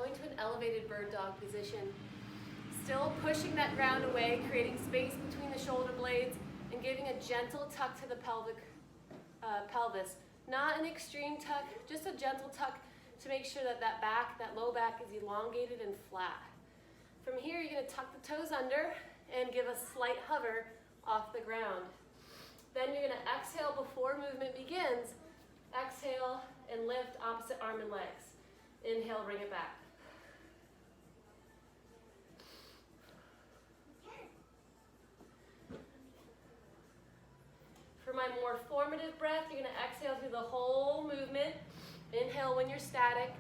going to an elevated bird dog position. Still pushing that ground away, creating space between the shoulder blades, and giving a gentle tuck to the pelvis. Not an extreme tuck, just a gentle tuck to make sure that that low back is elongated and flat. From here, you're going to tuck the toes under and give a slight hover off the ground. Then you're going to exhale before movement begins. Exhale and lift opposite arm and legs. Inhale, bring it back. For my more formative breath, you're going to exhale through the whole movement. Inhale when you're static.